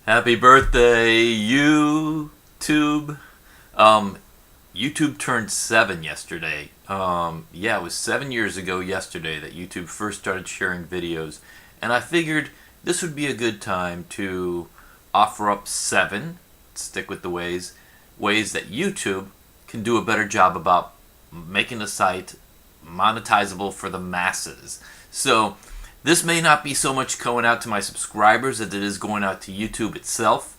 Happy birthday, YouTube. YouTube turned 7 yesterday. Yeah, it was 7 years ago yesterday that YouTube first started sharing videos. And I figured this would be a good time to offer up 7, stick with the ways that YouTube can do a better job about making the site monetizable for the masses. So, this may not be so much going out to my subscribers as it is going out to YouTube itself.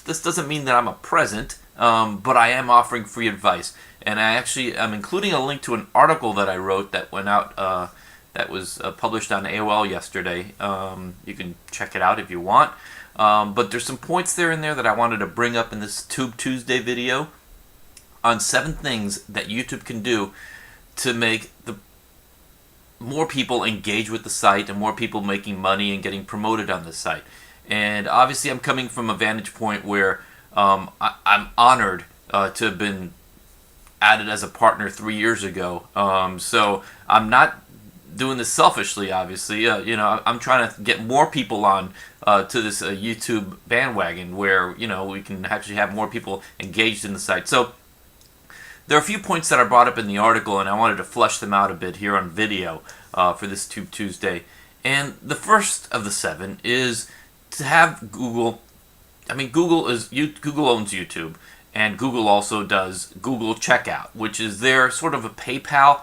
This doesn't mean that I'm a present, but I am offering free advice. And I'm including a link to an article that I wrote that went out, that was published on AOL yesterday. You can check it out if you want. But there's some points there in there that I wanted to bring up in this Tube Tuesday video on 7 things that YouTube can do to make the more people engage with the site and more people making money and getting promoted on the site. And obviously I'm coming from a vantage point where I'm honored to have been added as a partner 3 years ago. So I'm not doing this selfishly, obviously. I'm trying to get more people on to this YouTube bandwagon where, we can actually have more people engaged in the site. So there are a few points that I brought up in the article, and I wanted to flesh them out a bit here on video for this Tube Tuesday. And the first of the 7 is to have Google. Google owns YouTube, and Google also does Google Checkout, which is their sort of a PayPal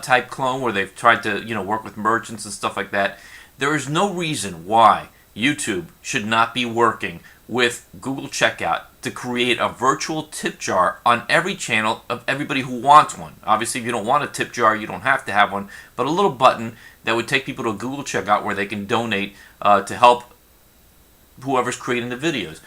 type clone where they've tried to work with merchants and stuff like that. There is no reason why YouTube should not be working with Google Checkout to create a virtual tip jar on every channel of everybody who wants one. Obviously, if you don't want a tip jar, you don't have to have one, but a little button that would take people to Google Checkout where they can donate to help whoever's creating the videos.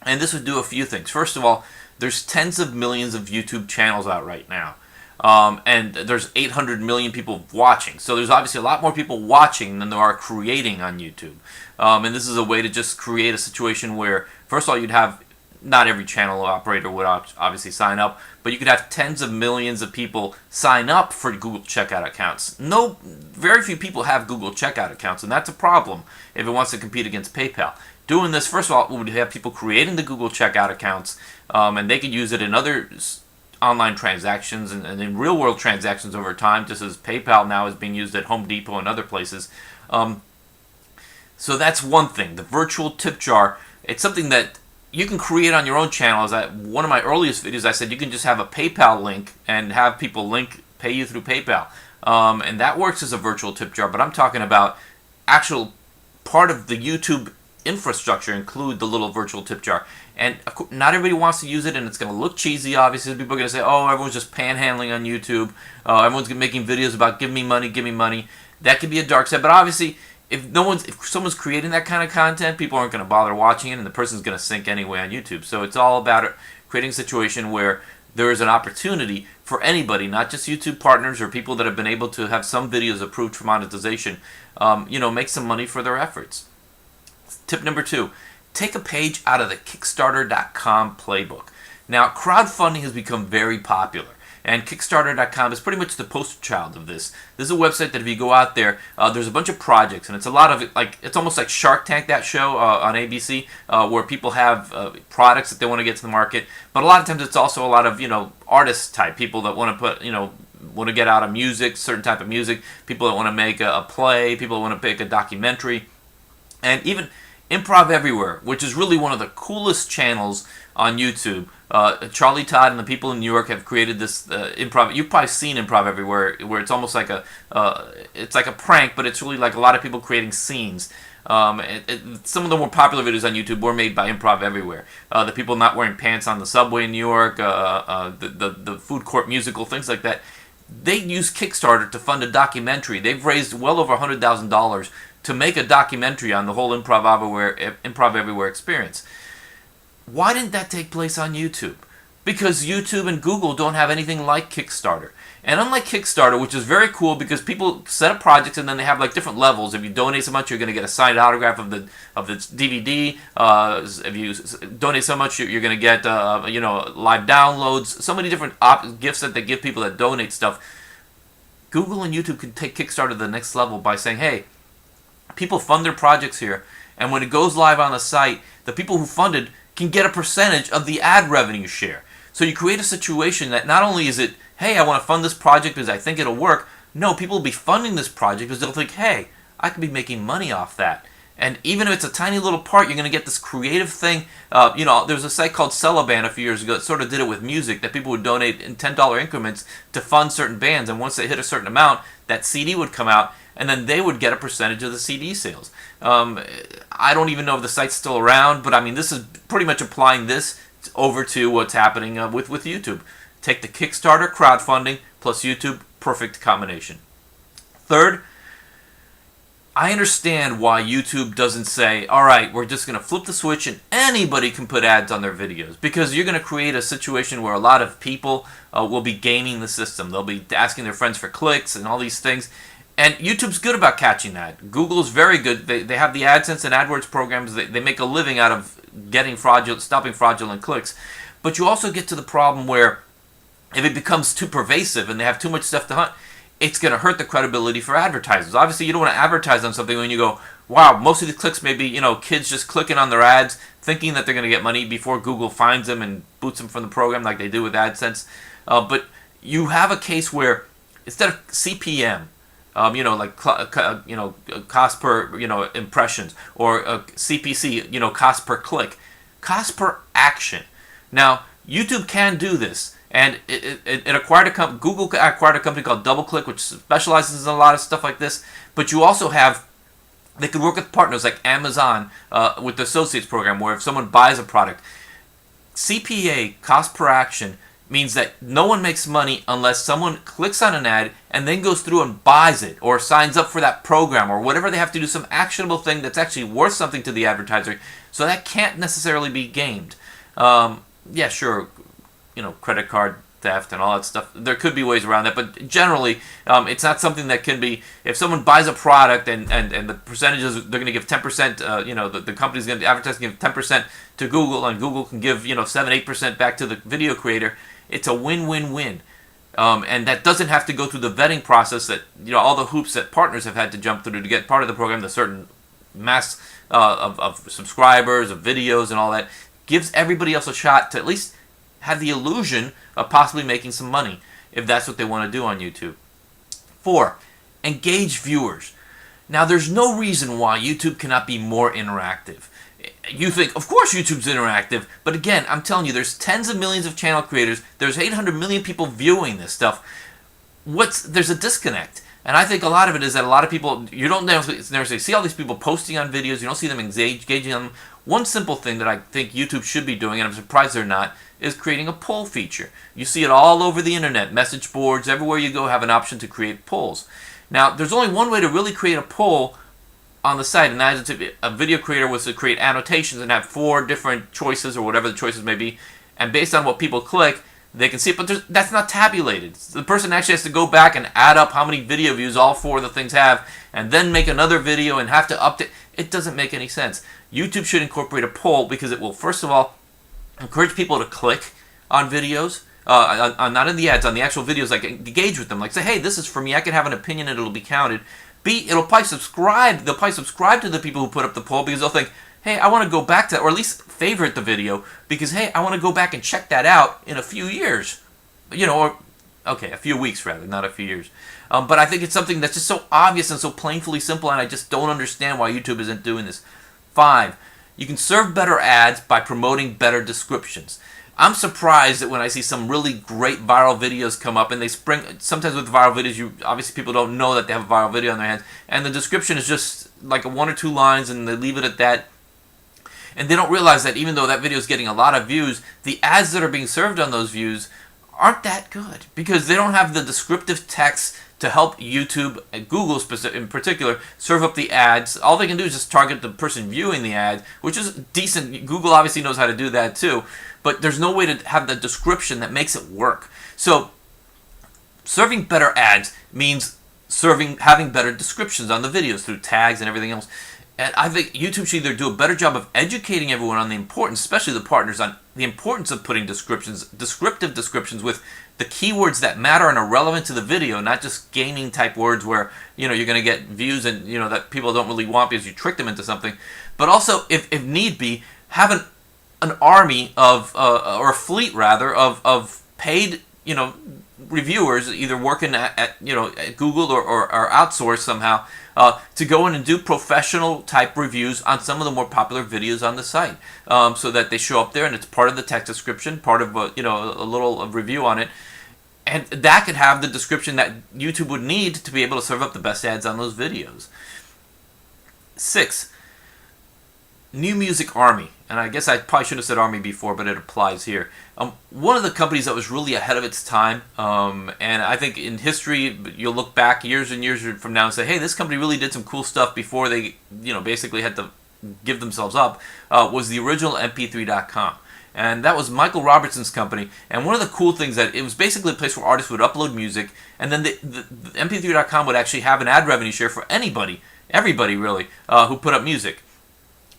And this would do a few things. First of all, there's tens of millions of YouTube channels out right now. And there's 800 million people watching. So there's obviously a lot more people watching than there are creating on YouTube. And this is a way to just create a situation where, first of all, you'd have, not every channel operator would obviously sign up, but you could have tens of millions of people sign up for Google Checkout accounts. Very few people have Google Checkout accounts, and that's a problem if it wants to compete against PayPal. Doing this, first of all, would have people creating the Google Checkout accounts, and they could use it in other online transactions and in real-world transactions over time, just as PayPal now is being used at Home Depot and other places. So that's one thing. The virtual tip jar, it's something that you can create on your own channel. One of my earliest videos, I said you can just have a PayPal link and have people pay you through PayPal. And that works as a virtual tip jar, but I'm talking about actual part of the YouTube infrastructure include the little virtual tip jar. And of course, not everybody wants to use it, and it's going to look cheesy, obviously. People are going to say, oh, everyone's just panhandling on YouTube. Everyone's making videos about give me money, give me money. That could be a dark side, but obviously, if someone's creating that kind of content, people aren't going to bother watching it, and the person's going to sink anyway on YouTube. So it's all about creating a situation where there is an opportunity for anybody, not just YouTube partners or people that have been able to have some videos approved for monetization, make some money for their efforts. Tip number 2, take a page out of the Kickstarter.com playbook. Now, crowdfunding has become very popular, and Kickstarter.com is pretty much the poster child of this. This is a website that if you go out there, there's a bunch of projects, and it's a lot of it's almost like Shark Tank, that show on ABC, where people have products that they want to get to the market. But a lot of times it's also a lot of artist type people that want to want to get out of music, certain type of music. People that want to make a play, people that want to make a documentary, and even Improv Everywhere, which is really one of the coolest channels on YouTube. Charlie Todd and the people in New York have created this improv. You've probably seen Improv Everywhere, where it's almost like it's like a prank, but it's really like a lot of people creating scenes. Some of the more popular videos on YouTube were made by Improv Everywhere. The people not wearing pants on the subway in New York, the food court musical, things like that. They use Kickstarter to fund a documentary. They've raised well over $100,000 to make a documentary on the whole Improv Everywhere experience. Why didn't that take place on YouTube? Because YouTube and Google don't have anything like Kickstarter. And unlike Kickstarter, which is very cool because people set up projects and then they have different levels. If you donate so much, you're going to get a signed autograph of the DVD. If you donate so much, you're going to get live downloads. So many different gifts that they give people that donate stuff. Google and YouTube can take Kickstarter to the next level by saying, hey, people fund their projects here, And when it goes live on the site, the people who funded can get a percentage of the ad revenue share. So you create a situation that not only is it, hey, I want to fund this project because I think it'll work. No, people will be funding this project because they'll think, hey, I could be making money off that. And even if it's a tiny little part, you're going to get this creative thing. There was a site called Cellaband a few years ago that sort of did it with music, that people would donate in $10 increments to fund certain bands. And once they hit a certain amount, that CD would come out, and then they would get a percentage of the CD sales. I don't even know if the site's still around, but I mean, this is pretty much applying this over to what's happening with YouTube. Take the Kickstarter crowdfunding plus YouTube, perfect combination. Third, I understand why YouTube doesn't say, all right, we're just going to flip the switch and anybody can put ads on their videos, because you're going to create a situation where a lot of people will be gaming the system. They'll be asking their friends for clicks and all these things. And YouTube's good about catching that. Google's very good. They have the AdSense and AdWords programs. They make a living out of stopping fraudulent clicks. But you also get to the problem where if it becomes too pervasive and they have too much stuff to hunt, it's going to hurt the credibility for advertisers. Obviously, you don't want to advertise on something when you go, wow, most of the clicks may be, kids just clicking on their ads, thinking that they're going to get money before Google finds them and boots them from the program like they do with AdSense. But you have a case where instead of CPM, cost per, impressions, or CPC, cost per click, cost per action. Now, YouTube can do this. And it acquired Google acquired a company called DoubleClick, which specializes in a lot of stuff like this. But you also they could work with partners like Amazon with the Associates program, where if someone buys a product, CPA, cost per action, means that no one makes money unless someone clicks on an ad and then goes through and buys it or signs up for that program or whatever they have to do, some actionable thing that's actually worth something to the advertiser. So that can't necessarily be gamed. Yeah, sure. Credit card theft and all that stuff. There could be ways around that, but generally, it's not something that can be. If someone buys a product and the percentages, they're going to give 10%. The company's going to advertise, give 10% to Google, and Google can give 7-8% back to the video creator. It's a win-win-win, and that doesn't have to go through the vetting process that all the hoops that partners have had to jump through to get part of the program. The certain mass of subscribers, of videos, and all that gives everybody else a shot to at least have the illusion of possibly making some money, if that's what they want to do on YouTube. 4, engage viewers. Now, there's no reason why YouTube cannot be more interactive. You think, of course YouTube's interactive, but again, I'm telling you, there's tens of millions of channel creators, there's 800 million people viewing this stuff. There's a disconnect. And I think a lot of it is that a lot of people, you don't necessarily see all these people posting on videos, you don't see them engaging on them. One simple thing that I think YouTube should be doing, and I'm surprised they're not, is creating a poll feature. You see it all over the internet, message boards, everywhere you go have an option to create polls. Now, there's only one way to really create a poll on the site, and that is if a video creator was to create annotations and have 4 different choices or whatever the choices may be, and based on what people click, they can see it, but that's not tabulated. The person actually has to go back and add up how many video views all 4 of the things have, and then make another video and have to update. It doesn't make any sense. YouTube should incorporate a poll because it will, first of all, encourage people to click on videos, not in the ads, on the actual videos, like engage with them, like say, hey, this is for me, I can have an opinion and it'll be counted. B, they'll probably subscribe to the people who put up the poll because they'll think, hey, I want to go back to that, or at least favorite the video because, hey, I want to go back and check that out in a few years. A few weeks rather, not a few years. But I think it's something that's just so obvious and so plainly simple, and I just don't understand why YouTube isn't doing this. 5, you can serve better ads by promoting better descriptions. I'm surprised that when I see some really great viral videos come up, and they sometimes with viral videos, obviously people don't know that they have a viral video on their hands, and the description is just like 1 or 2 lines, and they leave it at that. And they don't realize that even though that video is getting a lot of views, the ads that are being served on those views aren't that good because they don't have the descriptive text to help YouTube and Google in particular serve up the ads. All they can do is just target the person viewing the ad, which is decent. Google obviously knows how to do that too, but there's no way to have the description that makes it work. So serving better ads means having better descriptions on the videos through tags and everything else. And I think YouTube should either do a better job of educating everyone on the importance, especially the partners, on the importance of putting descriptive descriptions with the keywords that matter and are relevant to the video, not just gaming type words where you're going to get views and that people don't really want because you trick them into something. But also, if need be, have an army of or a fleet rather of paid reviewers, either working at Google or outsourced somehow, to go in and do professional type reviews on some of the more popular videos on the site, so that they show up there and it's part of the text description, part of a little review on it, and that could have the description that YouTube would need to be able to serve up the best ads on those videos. 6. New Music Army. And I guess I probably should have said Army before, but it applies here. One of the companies that was really ahead of its time, and I think in history, you'll look back years and years from now and say, hey, this company really did some cool stuff before they, basically had to give themselves up, was the original MP3.com. And that was Michael Robertson's company. And one of the cool things that it was basically a place where artists would upload music, and then the MP3.com would actually have an ad revenue share for everybody really, who put up music.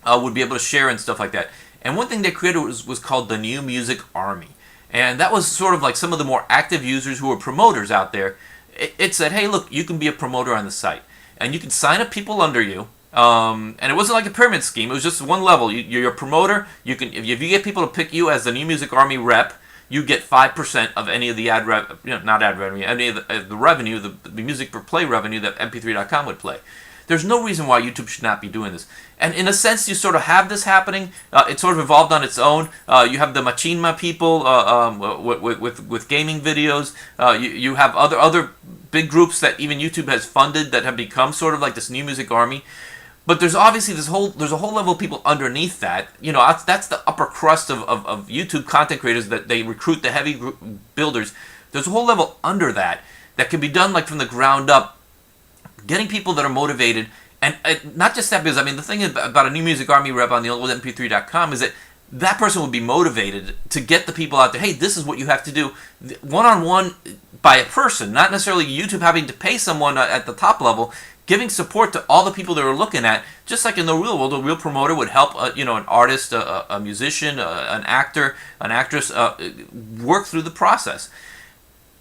Would be able to share and stuff like that. And one thing they created was called the New Music Army. And that was sort of like some of the more active users who were promoters out there. It said, hey, look, you can be a promoter on the site. And you can sign up people under you. And it wasn't like a pyramid scheme. It was just one level. You're a promoter. If you get people to pick you as the New Music Army rep, you get 5% of any of the not ad revenue, any of the revenue, the music per play revenue that MP3.com would play. There's no reason why YouTube should not be doing this. And in a sense, you sort of have this happening. It sort of evolved on its own. You have the Machinima people with gaming videos. You have other big groups that even YouTube has funded that have become sort of like this New Music Army. But there's obviously there's a whole level of people underneath that. That's the upper crust of YouTube content creators that they recruit, the heavy builders. There's a whole level under that can be done like from the ground up. Getting people that are motivated, and not just that, because the thing about a New Music Army rep on the old MP3.com is that person would be motivated to get the people out there. Hey, this is what you have to do, one-on-one by a person, not necessarily YouTube having to pay someone at the top level, giving support to all the people that are looking at. Just like in the real world, a real promoter would help an artist, a musician, an actor, an actress work through the process.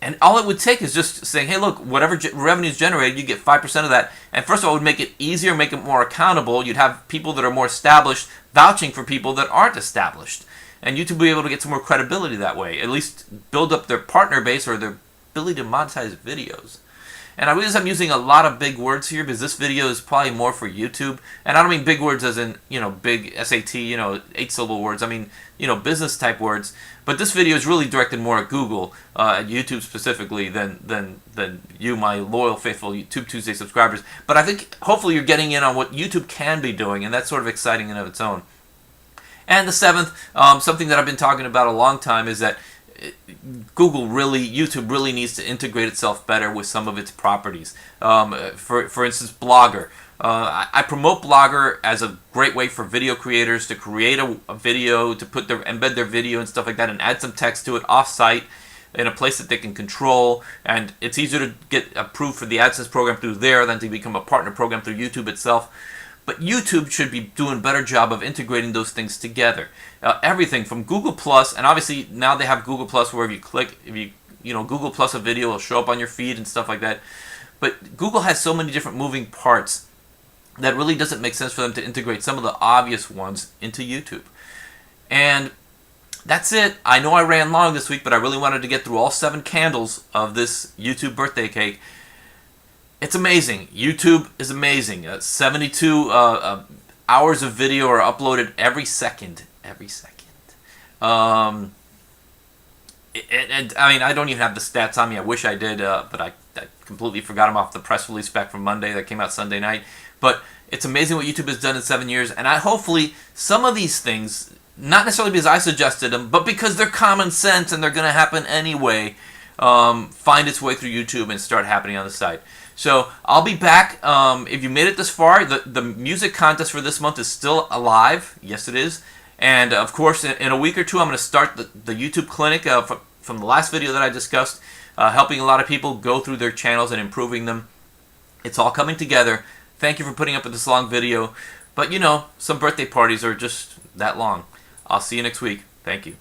And all it would take is just saying, hey, look, whatever revenue is generated, you get 5% of that. And first of all, it would make it easier, make it more accountable. You'd have people that are more established vouching for people that aren't established. And YouTube would be able to get some more credibility that way, at least build up their partner base or their ability to monetize videos. And I realize I'm using a lot of big words here because this video is probably more for YouTube. And I don't mean big words as in, big SAT, 8-syllable words. I mean, business type words. But this video is really directed more at Google, at YouTube specifically, than you, my loyal, faithful YouTube Tuesday subscribers. But I think hopefully you're getting in on what YouTube can be doing, and that's sort of exciting in of its own. And the 7th, something that I've been talking about a long time, is that YouTube really needs to integrate itself better with some of its properties. For instance, Blogger. I promote Blogger as a great way for video creators to create a video, to embed their video and stuff like that, and add some text to it off-site in a place that they can control. And it's easier to get approved for the AdSense program through there than to become a partner program through YouTube itself. But YouTube should be doing a better job of integrating those things together. Everything from Google Plus, and obviously now they have Google Plus wherever you click. If you Google Plus a video will show up on your feed and stuff like that. But Google has so many different moving parts that really doesn't make sense for them to integrate some of the obvious ones into YouTube. And that's it. I know I ran long this week, but I really wanted to get through all 7 candles of this YouTube birthday cake. It's amazing. YouTube is amazing. 72 hours of video are uploaded every second. Every second. I don't even have the stats on me. I wish I did, but I completely forgot them off the press release back from Monday that came out Sunday night. But it's amazing what YouTube has done in 7 years, and hopefully some of these things, not necessarily because I suggested them, but because they're common sense and they're going to happen anyway, find its way through YouTube and start happening on the site. So I'll be back. If you made it this far, the music contest for this month is still alive. Yes, it is. And of course, in a week or two, I'm going to start the YouTube clinic from the last video that I discussed, helping a lot of people go through their channels and improving them. It's all coming together. Thank you for putting up with this long video. But you know, some birthday parties are just that long. I'll see you next week. Thank you.